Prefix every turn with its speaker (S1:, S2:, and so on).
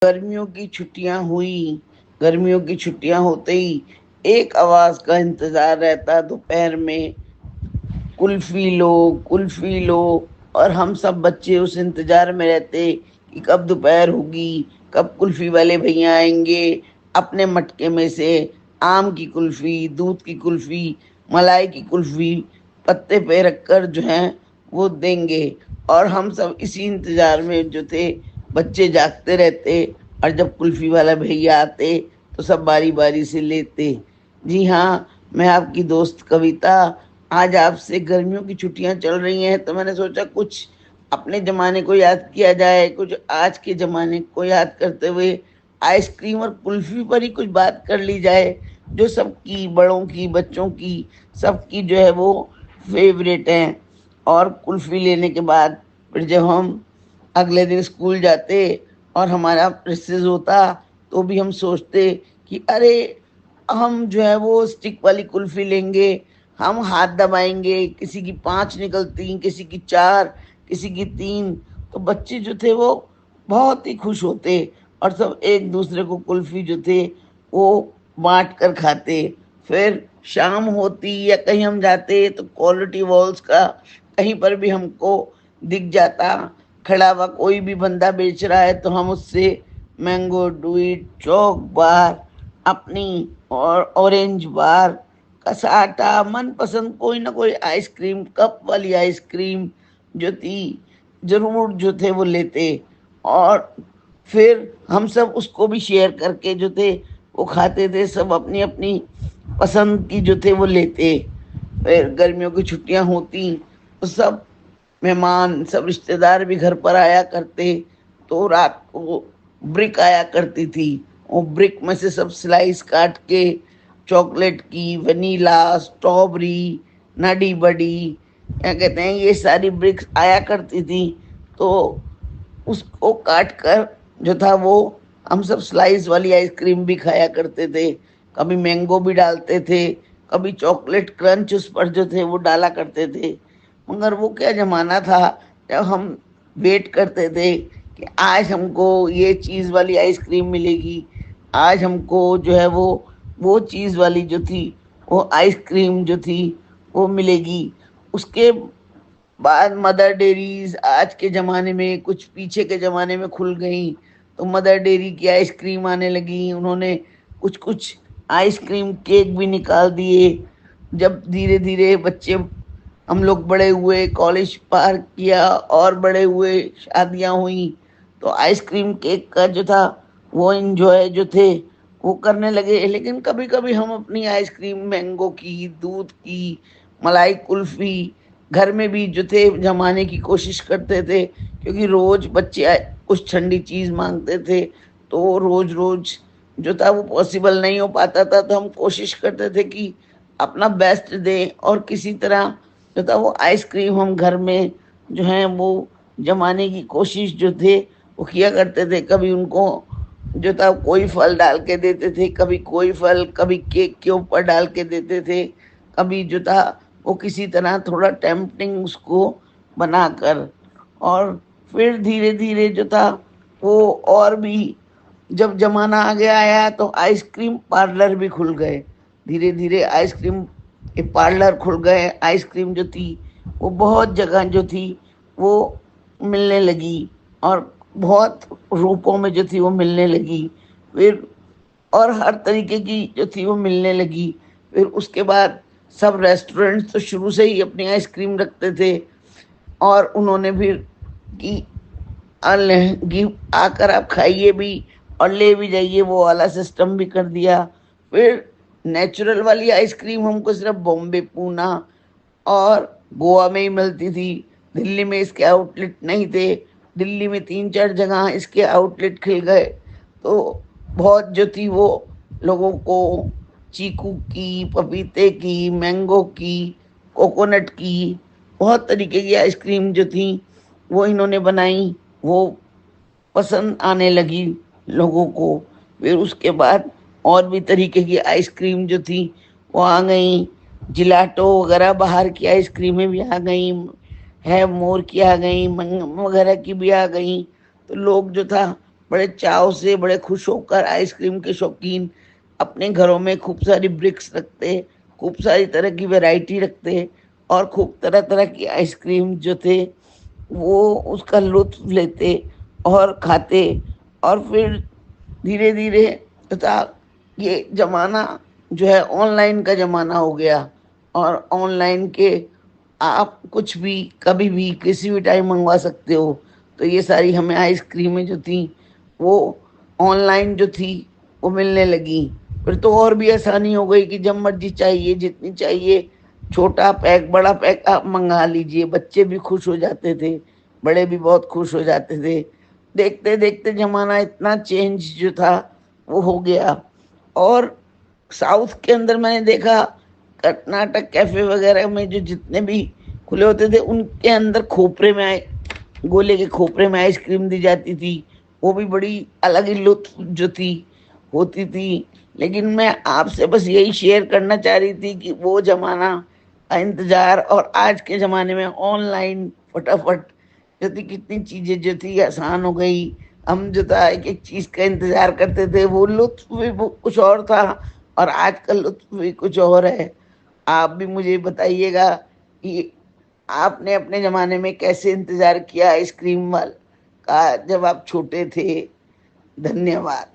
S1: गर्मियों की छुट्टियां हुई। गर्मियों की छुट्टियां होते ही एक आवाज का इंतजार रहता दोपहर में, कुल्फी लो, कुल्फी लो। और हम सब बच्चे उस इंतजार में रहते कि कब दोपहर होगी, कब कुल्फी वाले भैया आएंगे अपने मटके में से आम की कुल्फी, दूध की कुल्फी, मलाई की कुल्फी पत्ते पे रखकर जो है वो देंगे। और हम सब इसी इंतजार में जो थे बच्चे जागते रहते। और जब कुल्फी वाला भैया आते तो सब बारी बारी से लेते। जी हाँ, मैं आपकी दोस्त कविता आज आपसे गर्मियों की छुट्टियां चल रही हैं तो मैंने सोचा कुछ अपने जमाने को याद किया जाए, कुछ आज के जमाने को याद करते हुए आइसक्रीम और कुल्फी पर ही कुछ बात कर ली जाए, जो सबकी, बड़ों की, बच्चों की, सबकी जो है वो फेवरेट है। और कुल्फी लेने के बाद फिर जब हम अगले दिन स्कूल जाते और हमारा रिसेस होता तो भी हम सोचते कि अरे हम जो है वो स्टिक वाली कुल्फी लेंगे। हम हाथ दबाएंगे, किसी की 5 निकलती, किसी की 4, किसी की 3। तो बच्चे जो थे वो बहुत ही खुश होते और सब एक दूसरे को कुल्फी जो थे वो बांट कर खाते। फिर शाम होती या कहीं हम जाते तो क्वालिटी वॉल्स का कहीं पर भी हमको दिख जाता खड़ा हुआ कोई भी बंदा बेच रहा है तो हम उससे मैंगो डुइट, चौक बार, अपनी और ऑरेंज बार, कसाटा, मनपसंद कोई ना कोई आइसक्रीम, कप वाली आइसक्रीम जो थी जरूर जो थे वो लेते। और फिर हम सब उसको भी शेयर करके जो थे वो खाते थे, सब अपनी अपनी पसंद की जो थे वो लेते। फिर गर्मियों की छुट्टियां होती तो सब मेहमान, सब रिश्तेदार भी घर पर आया करते। तो रात को ब्रिक आया करती थी, वो ब्रिक में से सब स्लाइस काट के चॉकलेट की, वनीला, स्ट्रॉबेरी, नडी बड़ी, क्या कहते हैं, ये सारी ब्रिक्स आया करती थी। तो उसको काट कर जो था वो हम सब स्लाइस वाली आइसक्रीम भी खाया करते थे। कभी मैंगो भी डालते थे, कभी चॉकलेट क्रंच उस पर जो थे वो डाला करते थे। मगर वो क्या जमाना था जब हम वेट करते थे कि आज हमको ये चीज़ वाली आइसक्रीम मिलेगी, आज हमको जो है वो चीज़ वाली जो थी वो आइसक्रीम जो थी वो मिलेगी। उसके बाद मदर डेरीज आज के ज़माने में कुछ पीछे के ज़माने में खुल गई तो मदर डेरी की आइसक्रीम आने लगी। उन्होंने कुछ कुछ आइसक्रीम केक भी निकाल दिए। जब धीरे धीरे बच्चे हम लोग बड़े हुए, कॉलेज पार किया और बड़े हुए, शादियां हुई तो आइसक्रीम केक का जो था वो एंजॉय जो थे वो करने लगे। लेकिन कभी कभी हम अपनी आइसक्रीम मैंगो की, दूध की, मलाई कुल्फी घर में भी जो थे जमाने की कोशिश करते थे, क्योंकि रोज बच्चे कुछ ठंडी चीज मांगते थे तो रोज रोज जो था वो पॉसिबल नहीं हो पाता था। तो हम कोशिश करते थे कि अपना बेस्ट दें और किसी तरह जो था वो आइसक्रीम हम घर में जो है वो जमाने की कोशिश जो थे वो किया करते थे। कभी उनको जो था कोई फल डाल के देते थे, कभी कोई फल, कभी केक के ऊपर डाल के देते थे, कभी जो था वो किसी तरह थोड़ा टेम्पटिंग उसको बनाकर। और फिर धीरे धीरे जो था वो और भी जब जमाना आगे आया तो आइसक्रीम पार्लर भी खुल गए। धीरे धीरे आइसक्रीम के पार्लर खुल गए। आइसक्रीम जो थी वो बहुत जगह जो थी वो मिलने लगी और बहुत रूपों में जो थी वो मिलने लगी। फिर और हर तरीके की जो थी वो मिलने लगी। फिर उसके बाद सब रेस्टोरेंट्स तो शुरू से ही अपनी आइसक्रीम रखते थे और उन्होंने फिर कि आकर आप खाइए भी और ले भी जाइए वो वाला सिस्टम भी कर दिया। फिर नेचुरल वाली आइसक्रीम हमको सिर्फ बॉम्बे, पूना और गोवा में ही मिलती थी। दिल्ली में इसके आउटलेट नहीं थे। दिल्ली में 3-4 जगह इसके आउटलेट खुल गए तो बहुत जो थी वो लोगों को चीकू की, पपीते की, मैंगो की, कोकोनट की, बहुत तरीके की आइसक्रीम जो थी वो इन्होंने बनाई, वो पसंद आने लगी लोगों को। फिर उसके बाद और भी तरीके की आइसक्रीम जो थी वो आ गई। जिलाटो वगैरह बाहर की आइसक्रीमें भी आ गई, है मोर की आ गई, वगैरह की भी आ गई। तो लोग जो था बड़े चाव से, बड़े खुश होकर आइसक्रीम के शौकीन अपने घरों में खूब सारी ब्रिक्स रखते, खूब सारी तरह की वैरायटी रखते और खूब तरह-तरह की आइसक्रीम जो थे वो उसका लुत्फ़ लेते और खाते। और फिर धीरे-धीरे तथा ये ज़माना जो है ऑनलाइन का ज़माना हो गया और ऑनलाइन के आप कुछ भी, कभी भी, किसी भी टाइम मँगवा सकते हो। तो ये सारी हमें आइसक्रीमें जो थीं, वो ऑनलाइन जो थी, वो मिलने लगीं। फिर तो और भी आसानी हो गई कि जब मर्ज़ी चाहिए, जितनी चाहिए, छोटा पैक, बड़ा पैक आप मँगा लीजिए। बच्चे भी खुश हो जाते थे, बड़े भी बहुत खुश हो जाते थे। देखते-देखते ज़माना इतना चेंज जो था, वो हो गया। और साउथ के अंदर मैंने देखा, कर्नाटक कैफ़े वग़ैरह में जो जितने भी खुले होते थे, उनके अंदर खोपरे में गोले के खोपरे में आइसक्रीम दी जाती थी। वो भी बड़ी अलग ही लुत्फ़ जो थी, होती थी। लेकिन मैं आपसे बस यही शेयर करना चाह रही थी कि वो ज़माना का इंतज़ार और आज के ज़माने में ऑनलाइन फटाफट जो थी, कितनी चीज़ें जो थी आसान हो गई। हम जो था एक-एक चीज़ का इंतज़ार करते थे, वो लुत्फ़ भी वो कुछ और था और आज का लुत्फ़ भी कुछ और है। आप भी मुझे बताइएगा कि आपने अपने ज़माने में कैसे इंतज़ार किया आइसक्रीम का जब आप छोटे थे? धन्यवाद।